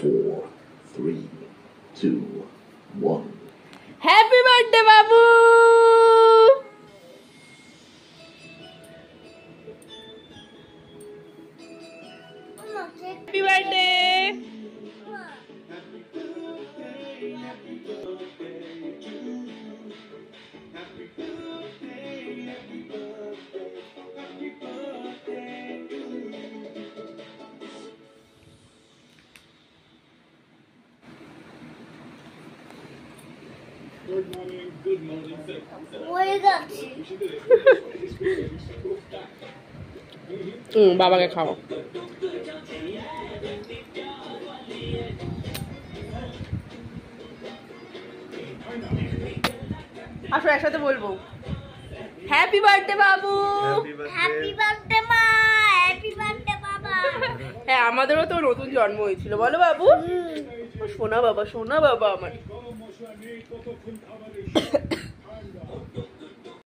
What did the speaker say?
4, 3, 2, 1. Happy birthday বাবু। Happy birthday. Good morning, good morning. বাবাকে খাও। আসো একসাথে বলবো হ্যাপি বার্থডে বাবু। হ্যাপি বার্থডে মা, হ্যাপি বার্থডে বাবা। হ্যাঁ আমাদেরও তো নতুন জন্ম হয়েছিল, বলো বাবু। সোনা বাবা, সোনা বাবা আমার।